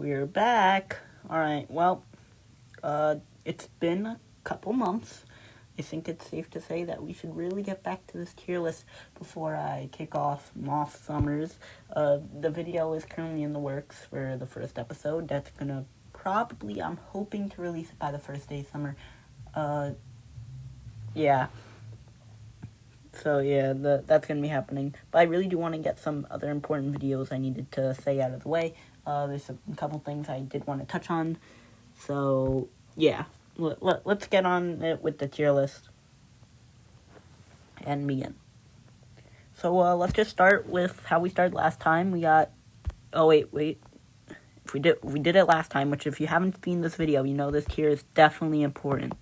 We're back. Alright, well, it's been a couple months. I think it's safe to say that we should really get back to this tier list before I kick off Moth Summers. The video is currently in the works for the first episode. That's gonna probably, I'm hoping to release it by the first day of summer. Yeah. So yeah, that's gonna be happening. But I really do want to get some other important videos I needed to say out of the way. There's a couple things I did want to touch on. So yeah, let's get on it with the tier list and begin. So let's just start with how we started last time. We got, oh wait. We did it last time, which if you haven't seen this video, you know this tier is definitely important.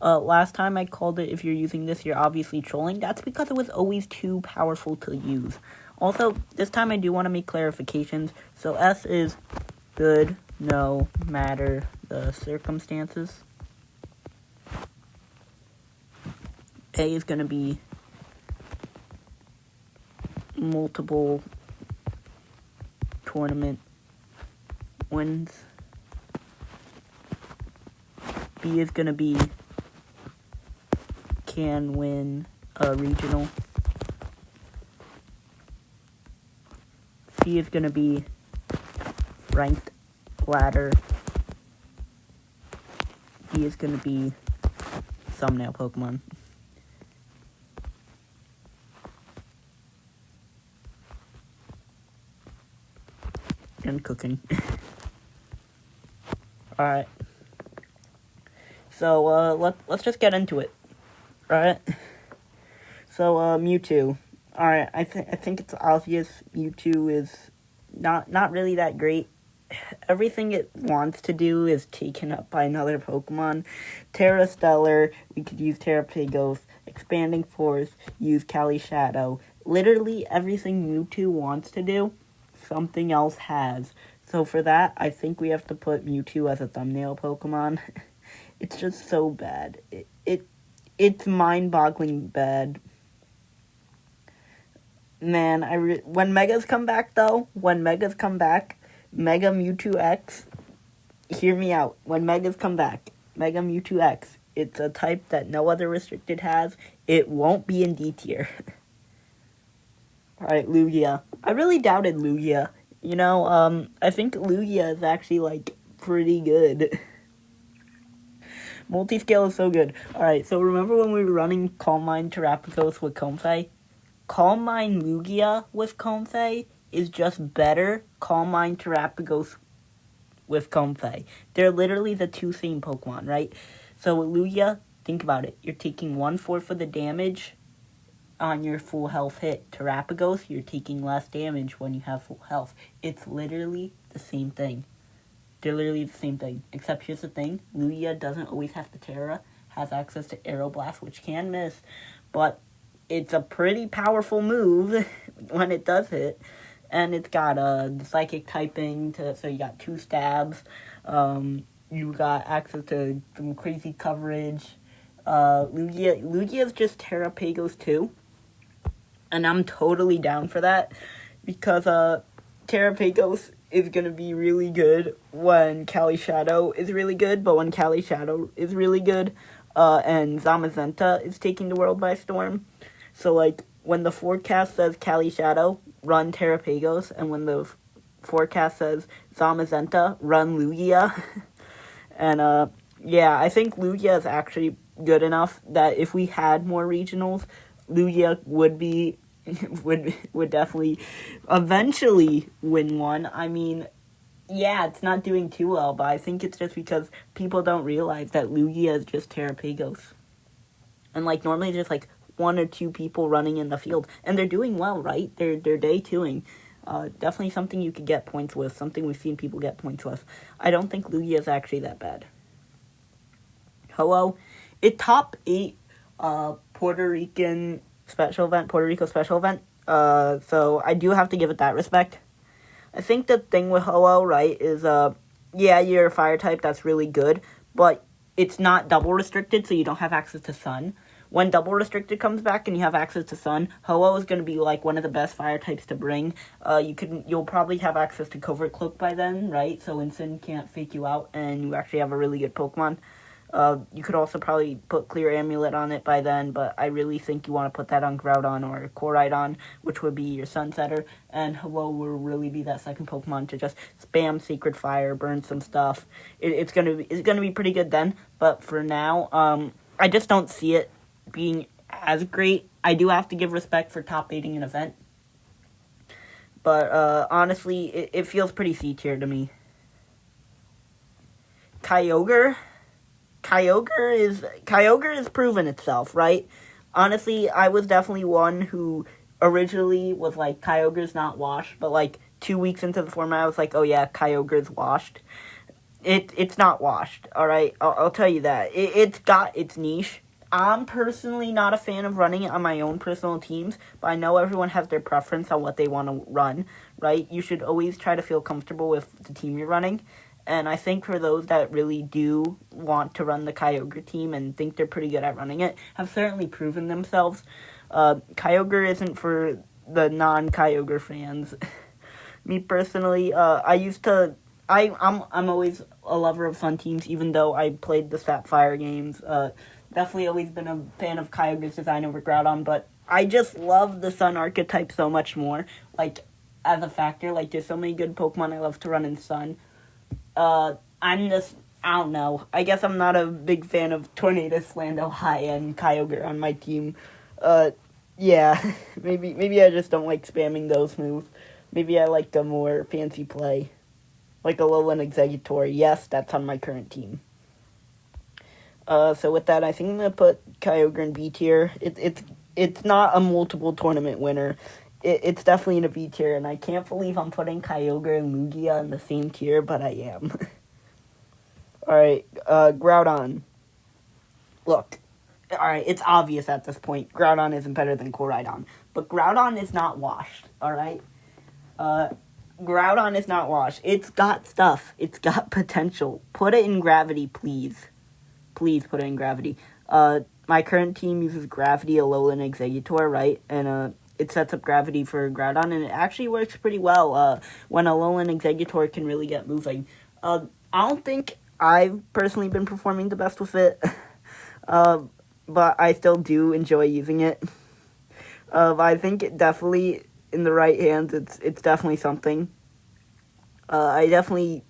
Last time I called it, if you're using this, you're obviously trolling. That's because it was always too powerful to use. Also, this time I do want to make clarifications. So S is good, no matter the circumstances. A is going to be multiple tournament wins. B is going to be can win a regional. C is going to be ranked ladder. D is going to be thumbnail Pokemon. And cooking. Alright. So, let's just get into it. Alright? So, Mewtwo. Alright, I think it's obvious Mewtwo is not really that great. Everything it wants to do is taken up by another Pokemon. Terra Stellar, we could use Terrapagos. Expanding Force, use Cali Shadow. Literally everything Mewtwo wants to do, something else has. So for that, I think we have to put Mewtwo as a thumbnail Pokemon. It's just so bad. It's mind-boggling bad. Man, when Megas come back, though, Mega Mewtwo X, hear me out. When Megas come back, Mega Mewtwo X, it's a type that no other restricted has. It won't be in D tier. Alright, Lugia. I really doubted Lugia. You know, I think Lugia is actually, pretty good. Multiscale is so good. Alright, so remember when we were running Calm Mind Terrapagos with Comfey? Calm Mind Lugia with Comfey is just better Calm Mind Terrapagos with Comfey. They're literally the two same Pokemon, right? So with Lugia, think about it. You're taking 1/4 of the damage on your full health hit. Terrapagos, you're taking less damage when you have full health. It's literally the same thing. They're literally the same thing. Except here's the thing. Lugia doesn't always have to Terra. Has access to Aeroblast, which can miss. But it's a pretty powerful move when it does hit. And it's got psychic typing, so you got 2 stabs. You got access to some crazy coverage. Lugia is just Terrapagos too. And I'm totally down for that. Because Terrapagos is going to be really good when Cali Shadow is really good. But when Cali Shadow is really good, and Zamazenta is taking the world by storm. So, when the forecast says Cali Shadow, run Terrapagos. And when the forecast says Zamazenta, run Lugia. And, yeah, I think Lugia is actually good enough that if we had more regionals, Lugia would definitely eventually win one. I mean, yeah, it's not doing too well, but I think it's just because people don't realize that Lugia is just Terrapagos. And, normally there's, 1 or 2 people running in the field. And they're doing well, right? They're day 2ing. Definitely something you could get points with. Something we've seen people get points with. I don't think Lugia is actually that bad. Hello? It top 8 Puerto Rico special event. So I do have to give it that respect. I think the thing with Ho-Oh, right, is, yeah, you're a fire type, that's really good, but it's not double restricted, so you don't have access to Sun, when Double Restricted comes back and you have access to Sun, Ho-Oh is going to be like one of the best fire types to bring. You'll probably have access to Covert Cloak by then, right? So Incin can't fake you out, and you actually have a really good Pokemon. You could also probably put Clear Amulet on it by then, but I really think you want to put that on Groudon or Koraidon, which would be your Sunsetter, and Hello will really be that second Pokemon to just spam Sacred Fire, burn some stuff. It's gonna be pretty good then, but for now, I just don't see it being as great. I do have to give respect for top 8ing an event, but honestly, it feels pretty C tier to me. Kyogre has proven itself, right? Honestly, I was definitely one who originally was like, Kyogre's not washed, but like 2 weeks into the format, I was like, oh yeah, Kyogre's washed. It's not washed, alright? I'll tell you that. It's got its niche. I'm personally not a fan of running it on my own personal teams, but I know everyone has their preference on what they want to run, right? You should always try to feel comfortable with the team you're running. And I think for those that really do want to run the Kyogre team and think they're pretty good at running it, have certainly proven themselves. Kyogre isn't for the non-Kyogre fans. Me personally, I'm always a lover of Sun teams, even though I played the Sapphire games. Definitely always been a fan of Kyogre's design over Groudon, but I just love the Sun archetype so much more. Like, as a factor, like, there's so many good Pokemon I love to run in Sun. I don't know. I guess I'm not a big fan of Tornadus, Slando, High-End, Kyogre on my team. Yeah, maybe I just don't like spamming those moves. Maybe I like a more fancy play. Like Alolan Exeggutor. Yes, that's on my current team. So with that, I think I'm gonna put Kyogre in B tier. It's not a multiple tournament winner. It's definitely in a B tier, and I can't believe I'm putting Kyogre and Lugia in the same tier, but I am. Alright, Groudon. Look, alright, it's obvious at this point. Groudon isn't better than Koraidon. But Groudon is not washed, alright? Groudon is not washed. It's got stuff. It's got potential. Put it in Gravity, please. Please put it in Gravity. My current team uses Gravity, Alolan, Exeggutor, right? And, it sets up Gravity for Groudon, and it actually works pretty well when Alolan Exeggutor can really get moving. I don't think I've personally been performing the best with it, but I still do enjoy using it. I think it definitely, in the right hands, it's definitely something. The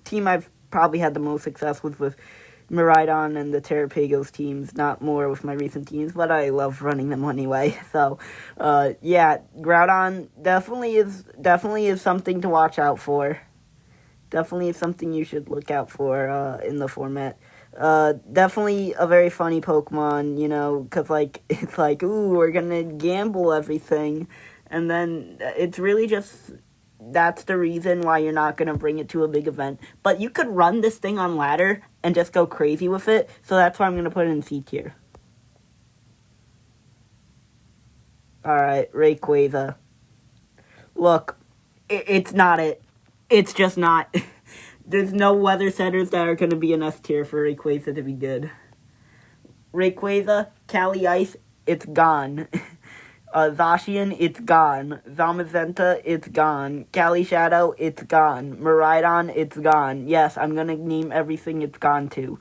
team I've probably had the most success with Miraidon and the Terrapagos teams, not more with my recent teams, but I love running them anyway. So, yeah, Groudon definitely is something to watch out for. Definitely is something you should look out for in the format. Definitely a very funny Pokemon, you know, because like it's like, ooh, we're gonna gamble everything, and then it's really just. That's the reason why you're not going to bring it to a big event. But you could run this thing on ladder and just go crazy with it. So that's why I'm going to put it in C tier. Alright, Rayquaza. Look, it's not it. It's just not. There's no weather setters that are going to be an S tier for Rayquaza to be good. Rayquaza, Cali Ice, it's gone. Zacian, it's gone. Zamazenta, it's gone. Cali Shadow, it's gone. Miraidon, it's gone. Yes, I'm gonna name everything it's gone to.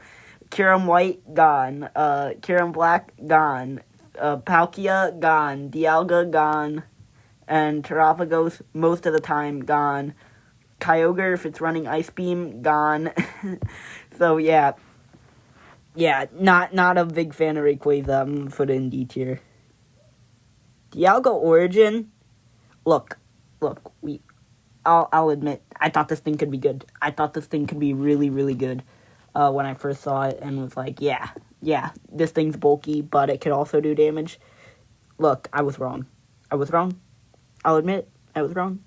Kyurem White, gone. Kyurem Black, gone. Palkia, gone. Dialga, gone. And Terrapagos, most of the time, gone. Kyogre, if it's running Ice Beam, gone. So, yeah. Yeah, not a big fan of Rayquaza. I'm gonna put it in D tier. Dialga Origin, look, I'll admit, I thought this thing could be good. I thought this thing could be really, really good when I first saw it and was like, yeah, this thing's bulky, but it could also do damage. Look, I was wrong. I'll admit, I was wrong.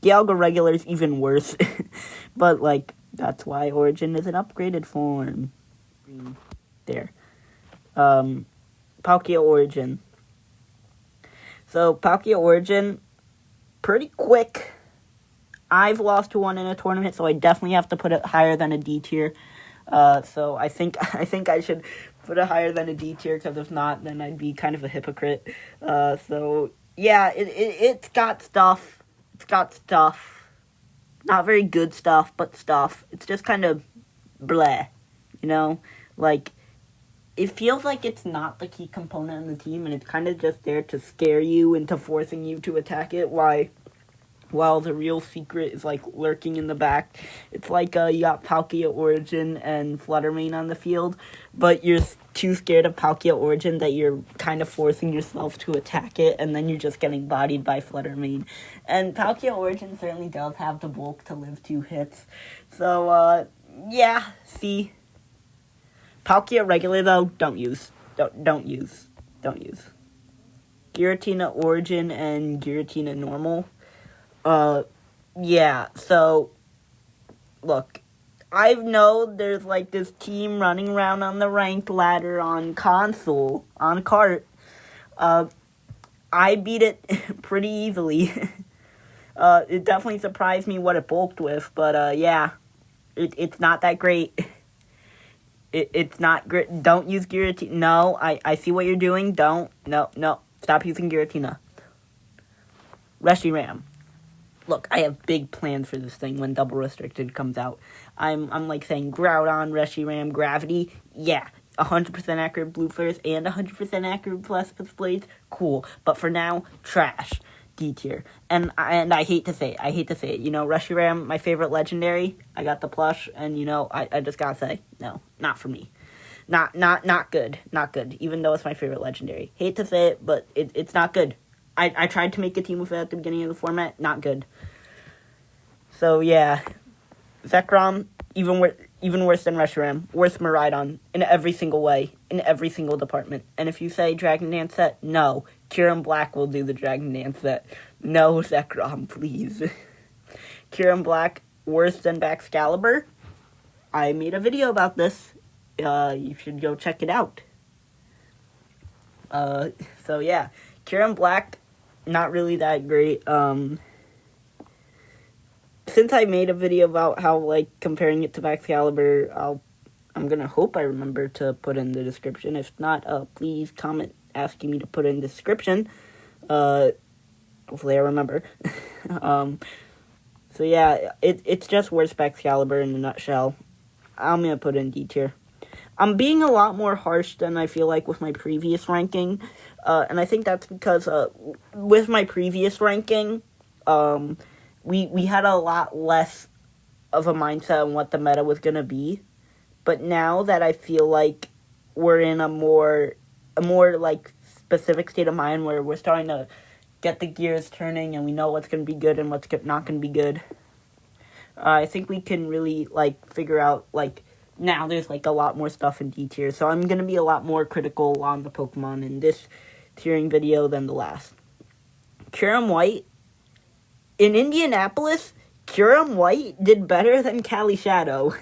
Dialga Regular is even worse, but, like, that's why Origin is an upgraded form. There. Palkia Origin. So, Palkia Origin, pretty quick. I've lost to one in a tournament, so I definitely have to put it higher than a D tier. So I think I should put it higher than a D tier, because if not, then I'd be kind of a hypocrite. So yeah, it's got stuff. It's got stuff. Not very good stuff, but stuff. It's just kind of bleh, you know? Like, it feels like it's not the key component in the team, and it's kind of just there to scare you into forcing you to attack it. While the real secret is, like, lurking in the back. It's like, you got Palkia Origin and Fluttermane on the field, but you're too scared of Palkia Origin that you're kind of forcing yourself to attack it, and then you're just getting bodied by Fluttermane. And Palkia Origin certainly does have the bulk to live 2 hits. So, yeah, see. Palkia regular, though, don't use. Don't use. Giratina Origin and Giratina Normal. Yeah, so, look, I know there's, like, this team running around on the ranked ladder on console, on cart. I beat it pretty easily. It definitely surprised me what it bulked with, but, yeah, it's not that great. It's not great. Don't use Giratina. No, I see what you're doing. No. Stop using Giratina. Reshiram. Look, I have big plans for this thing when Double Restricted comes out. I'm like saying Groudon, Reshiram, Gravity. Yeah, 100% accurate Blue First and 100% accurate Blastoise Blades. Cool. But for now, trash. D tier. And I hate to say it. You know, Reshiram, my favorite legendary. I got the plush, and you know, I just gotta say, no, not for me. Not good. Not good. Even though it's my favorite legendary. Hate to say it, but it's not good. I tried to make a team with it at the beginning of the format. Not good. So, yeah. Zekrom, even worse than Reshiram. Worse Miraidon in every single way. In every single department. And if you say Dragon Dance set, no. Kyurem Black will do the Dragon Dance set. No, Zekrom, please. Kyurem Black, worse than Baxcalibur. I made a video about this. You should go check it out. So, yeah. Kyurem Black, not really that great. Since I made a video about how, like, comparing it to Baxcalibur, I'm gonna hope I remember to put in the description. If not, please comment asking me to put in the description. Hopefully I remember. So yeah, it's just worse Baxcalibur in a nutshell. I'm gonna put in D tier. I'm being a lot more harsh than I feel like with my previous ranking. And I think that's because, with my previous ranking, we had a lot less of a mindset on what the meta was gonna be. But now that I feel like we're in a more like specific state of mind where we're starting to get the gears turning and we know what's gonna be good and what's not gonna be good, I think we can really, like, figure out, like, now there's, like, a lot more stuff in D tier. So I'm gonna be a lot more critical on the Pokemon in this tiering video than the last. Kyurem White. In Indianapolis, Kyurem White did better than Cali Shadow.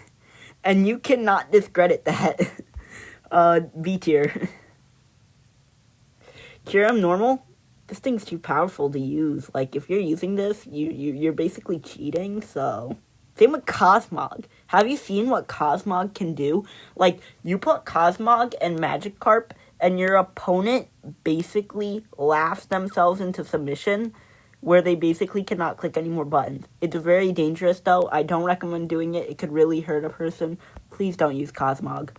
And you cannot discredit that. B tier. Kyurem Normal. This thing's too powerful to use. Like, if you're using this, you're basically cheating, so... Same with Cosmog. Have you seen what Cosmog can do? Like, you put Cosmog and Magikarp, and your opponent basically laughs themselves into submission, where they basically cannot click any more buttons. It's very dangerous, though. I don't recommend doing it. It could really hurt a person. Please don't use Cosmog.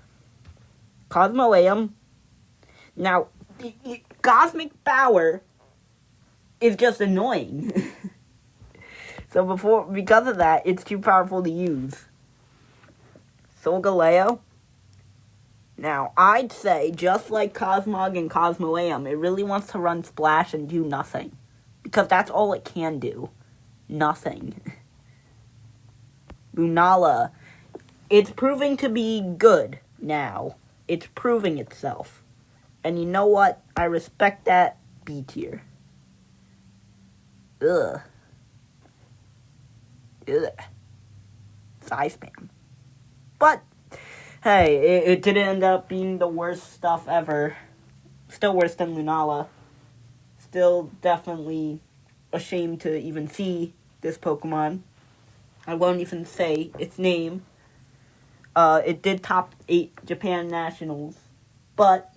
Cosmoem. Now, Cosmic Power is just annoying. So because of that, it's too powerful to use. Solgaleo. Now, I'd say, just like Cosmog and Cosmoem, it really wants to run Splash and do nothing. Because that's all it can do. Nothing. Lunala. It's proving to be good now. It's proving itself. And you know what? I respect that. B tier. Ugh. Size spam. But, hey, it didn't end up being the worst stuff ever. Still worse than Lunala. Still definitely ashamed to even see this Pokemon. I won't even say its name. It did top 8 Japan Nationals, but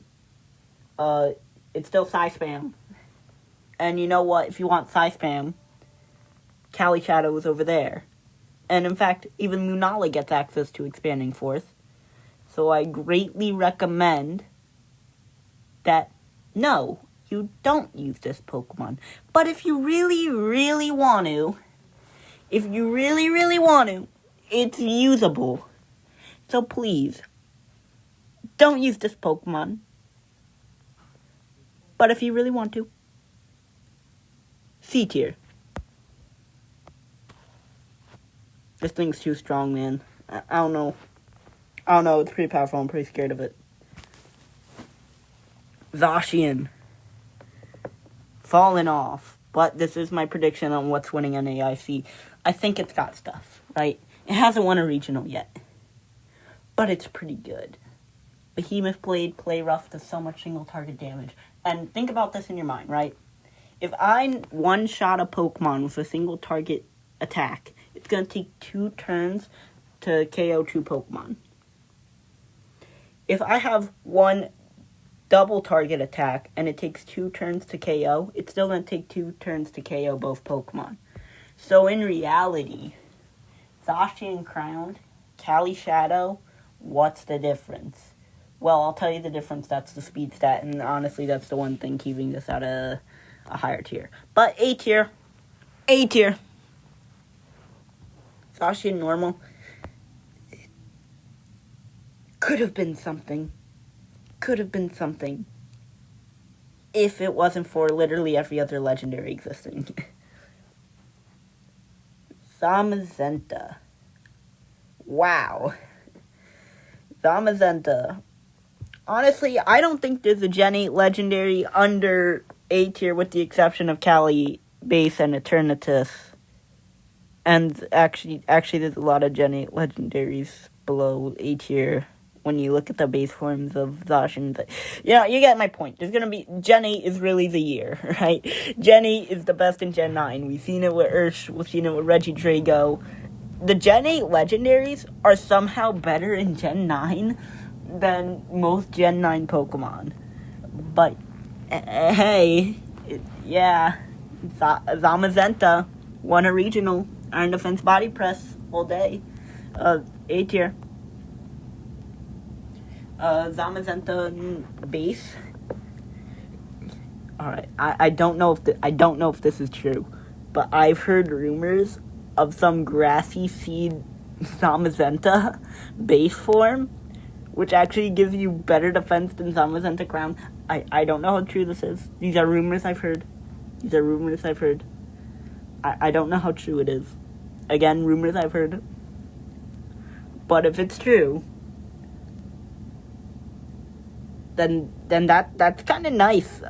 it's still Psy Spam. And you know what? If you want Psy Spam, Cali Shadow is over there. And in fact, even Lunala gets access to Expanding Force. So I greatly recommend that, no, you don't use this Pokemon. But if you really, really want to, it's usable. So please, don't use this Pokemon. But if you really want to, C tier. This thing's too strong, man. I don't know. It's pretty powerful. I'm pretty scared of it. Zacian. Falling off. But this is my prediction on what's winning NAIC. I think it's got stuff, right? It hasn't won a regional yet. But it's pretty good. Behemoth Blade, Play Rough, does so much single target damage. And think about this in your mind, right? If I one-shot a Pokemon with a single target attack, it's going to take 2 turns to KO 2 Pokemon. If I have one double target attack and it takes 2 turns to KO, it's still going to take 2 turns to KO both Pokemon. So in reality, Zacian Crowned, Cali Shadow, what's the difference? Well, I'll tell you the difference. That's the speed stat, and honestly, that's the one thing keeping this at a higher tier. But A tier. Zacian normal. Could have been something. If it wasn't for literally every other legendary existing. Zamazenta. Wow. Zamazenta. Honestly, I don't think there's a Gen 8 legendary under A tier with the exception of Cali Base and Eternatus. And actually there's a lot of Gen 8 legendaries below A tier when you look at the base forms of Zacian. Yeah, you get my point. There's gonna be... Gen 8 is really the year, right? Gen 8 is the best in Gen 9. We've seen it with Ursh, we've seen it with Regidrago. The Gen 8 legendaries are somehow better in Gen 9 than most Gen 9 Pokemon. But, hey, Zamazenta won a regional. Iron Defense Body Press all day. A tier. Zamazenta base. Alright, I don't know if this is true, but I've heard rumors of some grassy seed Zamazenta base form, which actually gives you better defense than Zamazenta Crown. I don't know how true this is. These are rumors I've heard. I don't know how true it is. Again, rumors I've heard. But if it's true, then that's kind of nice.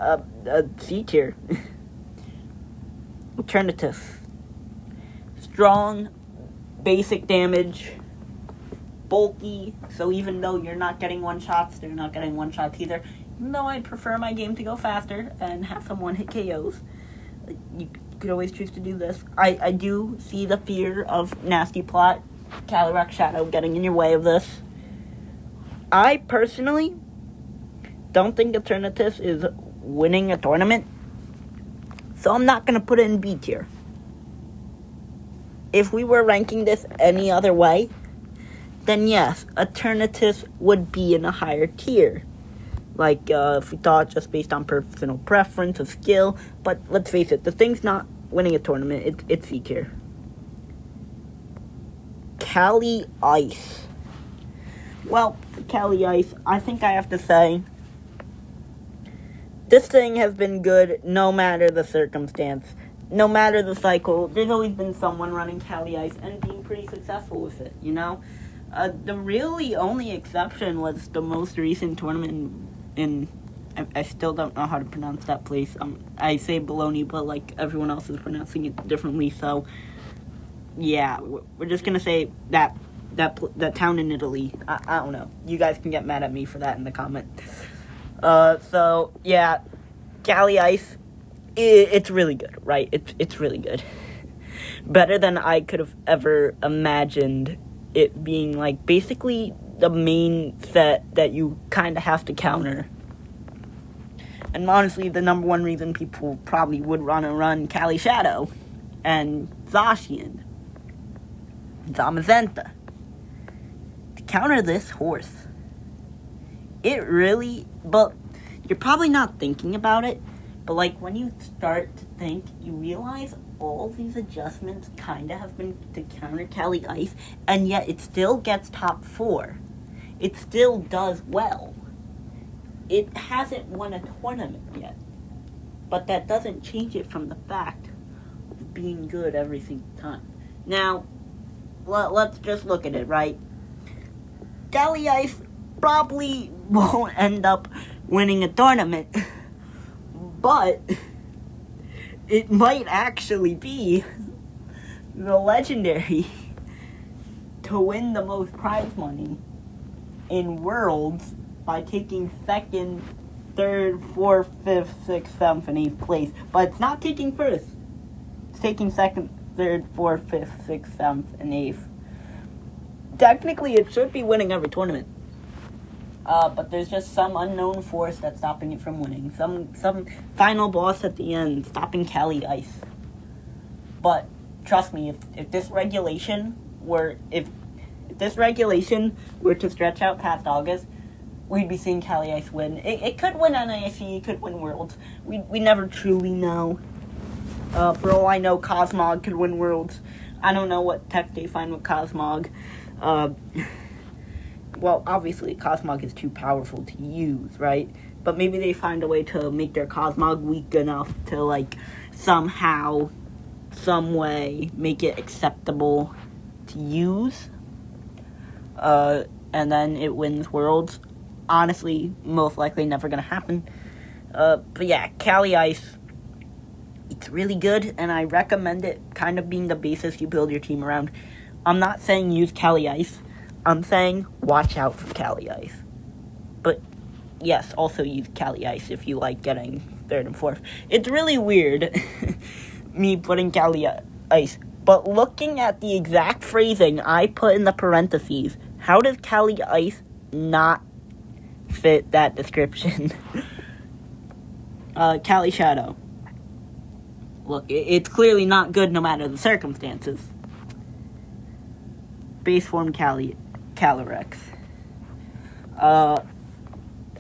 C tier. Eternatus. Strong, basic damage, bulky, so even though you're not getting one-shots, they're not getting one-shots either. Even though I'd prefer my game to go faster and have some one-hit KOs, you could always choose to do this. I do see the fear of Nasty Plot, Calyrex Shadow getting in your way of this. I personally don't think Eternatus is winning a tournament, so I'm not going to put it in B tier. If we were ranking this any other way, then yes, Eternatus would be in a higher tier. Like, if we thought just based on personal preference or skill. But let's face it, the thing's not winning a tournament. It's C tier. Cali Ice. Well, for Cali Ice, I think I have to say, this thing has been good no matter the circumstance. No matter the cycle, there's always been someone running Cali Ice and being pretty successful with it, you know? The really only exception was the most recent tournament in... I still don't know how to pronounce that place. I say Bologna, but, like, everyone else is pronouncing it differently, so... Yeah, we're just gonna say that town in Italy. I don't know. You guys can get mad at me for that in the comments. So, yeah, Cali Ice... It's really good, right? It's really good. Better than I could have ever imagined it being, like, basically the main set that you kind of have to counter. And honestly, the number one reason people probably would run Kali Shadow and Zacian, Zamazenta. To counter this horse, it really, but you're probably not thinking about it, but like when you start to think, you realize all these adjustments kind of have been to counter Kali Ice, and yet it still gets top 4. It still does well. It hasn't won a tournament yet, but that doesn't change it from the fact of being good every single time. Now, let's just look at it, right? Kali Ice probably won't end up winning a tournament, but it might actually be the legendary to win the most prize money in Worlds by taking 2nd, 3rd, 4th, 5th, 6th, 7th, and 8th place. But it's not taking 1st. It's taking 2nd, 3rd, 4th, 5th, 6th, 7th, and 8th. Technically, it should be winning every tournament. But there's just some unknown force that's stopping it from winning. Some final boss at the end stopping Kali Ice. But trust me, if this regulation were to stretch out past August, we'd be seeing Kali Ice win. It could win NISE, it could win Worlds. We never truly know. For all I know, Cosmog could win Worlds. I don't know what tech they find with Cosmog. Well, obviously, Cosmog is too powerful to use, right? But maybe they find a way to make their Cosmog weak enough to, like, somehow, some way, make it acceptable to use. And then it wins Worlds. Honestly, most likely never gonna happen. But yeah, Kali Ice, it's really good, and I recommend it kind of being the basis you build your team around. I'm not saying use Kali Ice. I'm saying watch out for Kali Ice. But yes, also use Kali Ice if you like getting 3rd and 4th. It's really weird, me putting Kali Ice. But looking at the exact phrasing I put in the parentheses, how does Kali Ice not fit that description? Kali Shadow. Look, it's clearly not good no matter the circumstances. Base form Calyrex.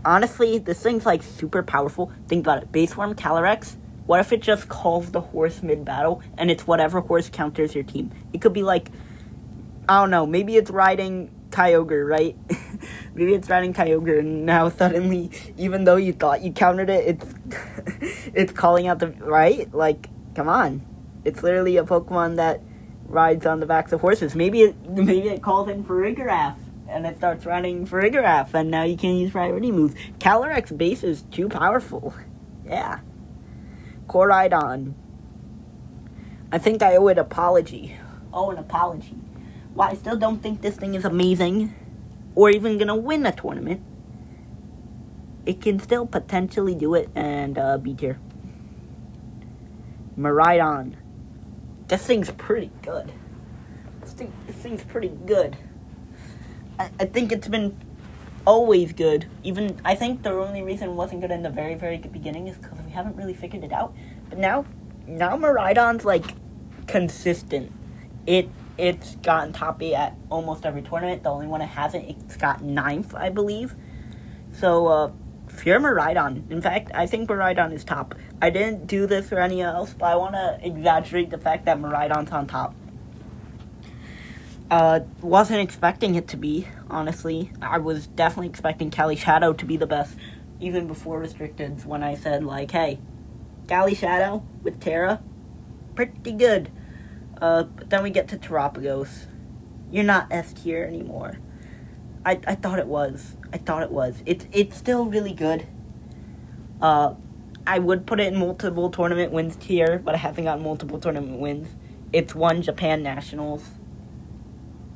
Honestly, this thing's like super powerful. Think about it. Base form Calyrex. What if it just calls the horse mid-battle and it's whatever horse counters your team? It could be like, I don't know, maybe it's riding Kyogre, right? Maybe it's riding Kyogre, and now suddenly, even though you thought you countered it, it's calling out the, right? Like, come on. It's literally a Pokemon that rides on the backs of horses. Maybe it calls in Farigiraf, and it starts riding Farigiraf, and now you can't use priority moves. Calyrex base is too powerful. Yeah. Koraidon. I think I owe it an apology. Well, I still don't think this thing is amazing, or even gonna win a tournament. It can still potentially do it and be tier. Miraidon. This thing's pretty good. This thing's pretty good. I think it's been always good. Even, I think the only reason it wasn't good in the very, very beginning is because we haven't really figured it out. But now Miraidon's, like, consistent. It's gotten top 8 at almost every tournament. The only one it hasn't, it's got 9th, I believe. So, if you're Miraidon, in fact, I think Miraidon is top. I didn't do this for any else, but I want to exaggerate the fact that Miraidon's on top. Wasn't expecting it to be, honestly. I was definitely expecting Kali Shadow to be the best, even before Restricted, when I said, like, hey, Kali Shadow with Terra, pretty good. But then we get to Terapagos. You're not S tier anymore. I thought it was. It's still really good. I would put it in multiple tournament wins tier, but it hasn't gotten multiple tournament wins. It's won Japan Nationals.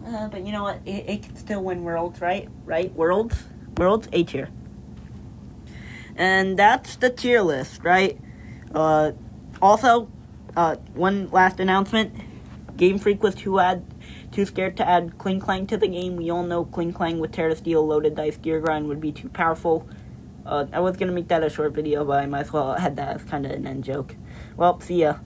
But you know what? It can still win Worlds, right? Worlds, A tier. And that's the tier list, right? Also, one last announcement. Game Freak was Too scared to add Kling Clang to the game. We all know Kling Clang with Terra Steel, Loaded Dice, Gear Grind would be too powerful. I was going to make that a short video, but I might as well add that as kind of an end joke. Well, see ya.